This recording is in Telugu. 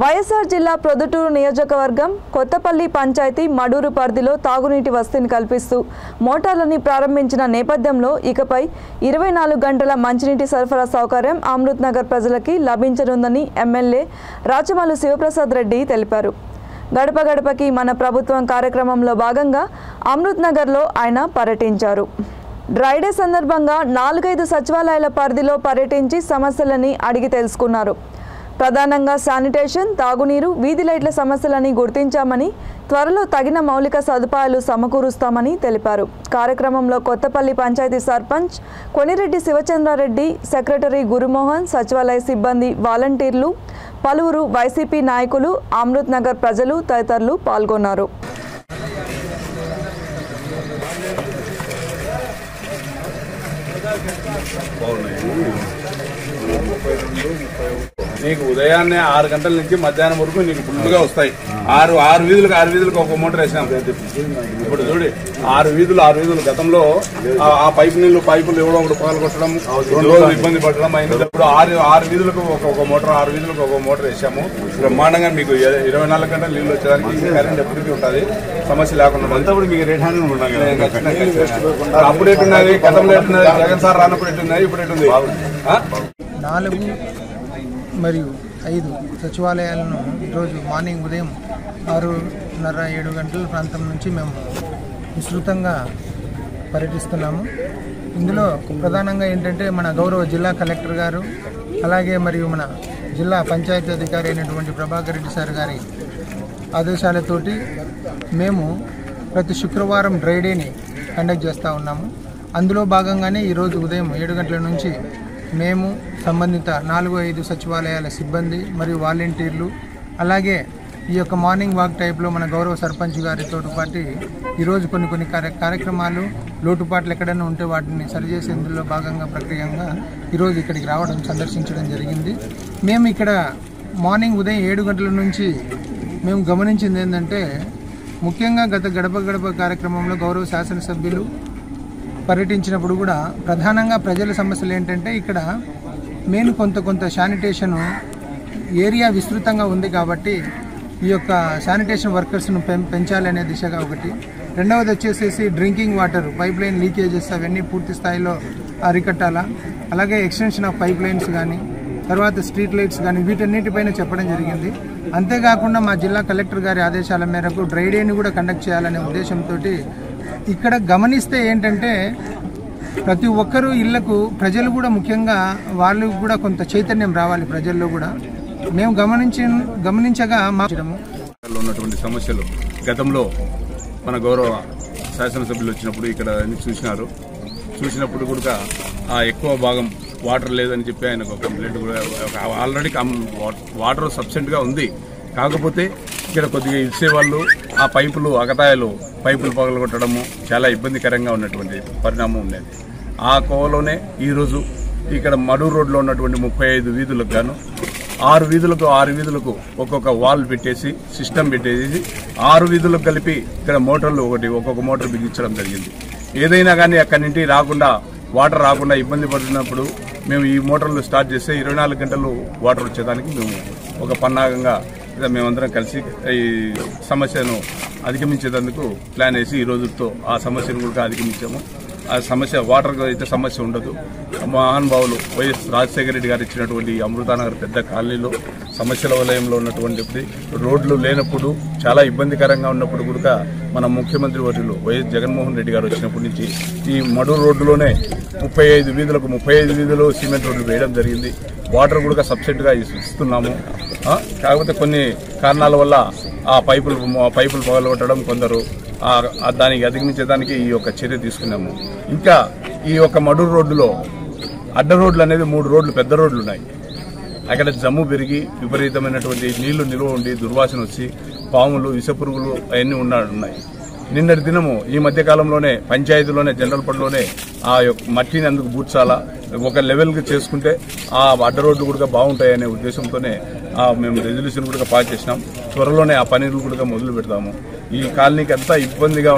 వైఎస్ఆర్ జిల్లా ప్రొద్దుటూరు నియోజకవర్గం కొత్తపల్లి పంచాయతీ మడూరు పరిధిలో తాగునీటి వసతిని కల్పిస్తూ మోటార్లని ప్రారంభించిన నేపథ్యంలో ఇకపై 24 గంటల మంచినీటి సరఫరా సౌకర్యం అమృత్ నగర్ ప్రజలకి లభించనుందని ఎమ్మెల్యే రాచమల్లు శివప్రసాద్ రెడ్డి తెలిపారు. గడప గడపకి మన ప్రభుత్వం కార్యక్రమంలో భాగంగా అమృత్ నగర్లో ఆయన పర్యటించారు. డ్రై డే సందర్భంగా 4-5 సచివాలయాల పరిధిలో పర్యటించి సమస్యలని అడిగి తెలుసుకున్నారు. ప్రధానంగా శానిటేషన్, తాగునీరు, వీధి లైట్ల సమస్యలని గుర్తించామని, త్వరలో తగిన మౌలిక సదుపాయాలు సమకూరుస్తామని తెలిపారు. కార్యక్రమంలో కొత్తపల్లి పంచాయతీ సర్పంచ్ కొనిరెడ్డి శివచంద్రారెడ్డి, సెక్రటరీ గురుమోహన్, సచివాలయ సిబ్బంది, వాలంటీర్లు, పలువురు వైసీపీ నాయకులు, అమృత్ నగర్ ప్రజలు తదితరులు పాల్గొన్నారు. నీకు ఉదయాన్నే 6 గంటల నుంచి మధ్యాహ్నం వరకు నీకు ఫుల్గా వస్తాయి. ఆరు వీధులకు ఒక మోటార్ వేసాం. ఇప్పుడు చూడు 6 వీధులు గతంలో ఆ పైపులు ఇవ్వడం, ఒకటి పగలు కొట్టడం, 2 రోజులు ఇబ్బంది పడడం అయింది. ఇప్పుడు 6 వీధులకు ఒక మోటార్, 6 వీధులకు ఒక మోటార్ వేసాము. బ్రహ్మాండంగా మీకు 24 గంటలు నీళ్లు వచ్చేదానికి కరెంట్ ఎప్పటికీ ఉంటుంది, సమస్య లేకుండా. అంతప్పుడు మీకు రేట్ హ్యాండ్ అప్పుడు ఎట్టున్నది, గతంలో ఎట్టున్నది, జగన్ సార్ రానప్పుడు ఎట్టున్నది, ఇప్పుడు ఎట్టుంది. 4 మరియు 5 సచివాలయాలను ఈరోజు మార్నింగ్ ఉదయం 6:30-7 గంటల ప్రాంతం నుంచి మేము విస్తృతంగా పర్యటిస్తున్నాము. ఇందులో ప్రధానంగా ఏంటంటే మన గౌరవ జిల్లా కలెక్టర్ గారు, అలాగే మరియు మన జిల్లా పంచాయతీ అధికారి అయినటువంటి ప్రభాకర్ రెడ్డి సార్ గారి ఆదేశాలతోటి మేము ప్రతి శుక్రవారం డ్రై డేని కండక్ట్ చేస్తూ ఉన్నాము. అందులో భాగంగానే ఈరోజు ఉదయం 7 గంటల నుంచి మేము సంబంధిత 4-5 సచివాలయాల సిబ్బంది మరియు వాలంటీర్లు, అలాగే ఈ యొక్క మార్నింగ్ వాక్ టైప్లో మన గౌరవ సర్పంచ్ గారితో పాటు ఈరోజు కొన్ని కార్యక్రమాలు, లోటుపాట్లు ఎక్కడైనా ఉంటే వాటిని సరిచేసేందులో భాగంగా ప్రక్రియంగా ఈరోజు ఇక్కడికి రావడం, సందర్శించడం జరిగింది. మేము ఇక్కడ మార్నింగ్ ఉదయం 7 గంటల నుంచి మేము గమనించింది ఏంటంటే, ముఖ్యంగా గత గడప గడప కార్యక్రమంలో గౌరవ శాసనసభ్యులు పర్యటించినప్పుడు కూడా ప్రధానంగా ప్రజల సమస్యలు ఏంటంటే, ఇక్కడ మెయిన్ కొంత శానిటేషన్ ఏరియా విస్తృతంగా ఉంది కాబట్టి ఈ యొక్క శానిటేషన్ వర్కర్స్ను పెంచాలనే దిశగా ఒకటి. రెండవది వచ్చేసేసి drinking water pipe line leakages అవన్నీ పూర్తి స్థాయిలో అరికట్టాలా, అలాగే ఎక్స్టెన్షన్ ఆఫ్ పైప్ లైన్స్ కానీ, తర్వాత స్ట్రీట్ లైట్స్ కానీ, వీటన్నిటిపైన చెప్పడం జరిగింది. అంతేకాకుండా మా జిల్లా కలెక్టర్ గారి ఆదేశాల మేరకు డ్రై డేని కూడా కండక్ట్ చేయాలనే ఉద్దేశంతో ఇక్కడ గమనిస్తే ఏంటంటే, ప్రతి ఒక్కరూ ఇళ్లకు ప్రజలు కూడా ముఖ్యంగా వాళ్ళు కూడా కొంత చైతన్యం రావాలి ప్రజల్లో కూడా. మేము గమనించగా ఉన్నటువంటి సమస్యలు గతంలో మన గౌరవ శాసనసభ్యులు వచ్చినప్పుడు ఇక్కడ అన్ని చూసినప్పుడు కూడా ఎక్కువ భాగం వాటర్ లేదని చెప్పి ఆయన ఒక కంప్లైంట్ కూడా, ఆల్రెడీ వాటర్ సఫిషియెంట్గా ఉంది. కాకపోతే ఇక్కడ కొద్దిగా ఇచ్చేవాళ్ళు ఆ పైపులు పగలగొట్టడము చాలా ఇబ్బందికరంగా ఉన్నటువంటి పరిణామం ఉండేది. ఆ కోవలోనే ఈరోజు ఇక్కడ మడూరు రోడ్లో ఉన్నటువంటి 35 వీధులకు గాను 6 వీధులకు ఒక్కొక్క వాల్ పెట్టేసి, సిస్టమ్ పెట్టేసి 6 వీధులకు కలిపి ఇక్కడ మోటార్లు ఒక్కొక్క మోటార్ బిగించడం జరిగింది. ఏదైనా కానీ అక్కడి నుండి వాటర్ రాకుండా ఇబ్బంది పడుతున్నప్పుడు మేము ఈ మోటార్లు స్టార్ట్ చేస్తే 24 గంటలు వాటర్ వచ్చేదానికి మేము ఒక పన్నాగంగా మేమందరం కలిసి ఈ సమస్యను అధిగమించేందుకు ప్లాన్ వేసి ఈ రోజుతో ఆ సమస్యను కూడా అధిగమించాము. ఆ సమస్య వాటర్ అయితే సమస్య ఉండదు. మహానుభావులు వైఎస్ రాజశేఖర రెడ్డి గారు ఇచ్చినటువంటి అమృతానగర్ పెద్ద కాలనీలో సమస్యల వలయంలో ఉన్నటువంటి రోడ్లు లేనప్పుడు, చాలా ఇబ్బందికరంగా ఉన్నప్పుడు కూడా మన ముఖ్యమంత్రి వర్యులు వైఎస్ జగన్మోహన్ రెడ్డి గారు వచ్చినప్పటి నుంచి ఈ మడూరు రోడ్డులోనే 35 వీధులు సిమెంట్ రోడ్లు వేయడం జరిగింది. వాటర్ కూడా సబ్సిడీగా ఇస్తున్నాము. కాకపోతే కొన్ని కారణాల వల్ల ఆ పైపులు పగలగొట్టడం, కొందరు దానికి అధిగమించేదానికి ఈ యొక్క చర్య తీసుకున్నాము. ఇంకా ఈ యొక్క మడూరు రోడ్డులో అడ్డ రోడ్లు అనేది 3 రోడ్లు, పెద్ద రోడ్లు ఉన్నాయి. అక్కడ జమ్ము పెరిగి విపరీతమైనటువంటి నీళ్లు నిల్వ ఉండి దుర్వాసన వచ్చి పాములు, విషపురుగులు అవన్నీ ఉన్నాయి. నిన్నటి దినము ఈ మధ్య కాలంలోనే పంచాయతీలోనే జనరల్ ఫండ్లోనే ఆ యొక్క మట్టిని అందుకు బూడ్చాలా, ఒక లెవెల్కి చేసుకుంటే ఆ అడ్డ రోడ్లు కూడా బాగుంటాయనే ఉద్దేశంతోనే మేము రెజల్యూషన్ కూడా పాస్ చేసినాం. త్వరలోనే ఆ పనులు కూడా మొదలు పెడతాము. ఈ కాలనీకి అంతా ఇబ్బందిగా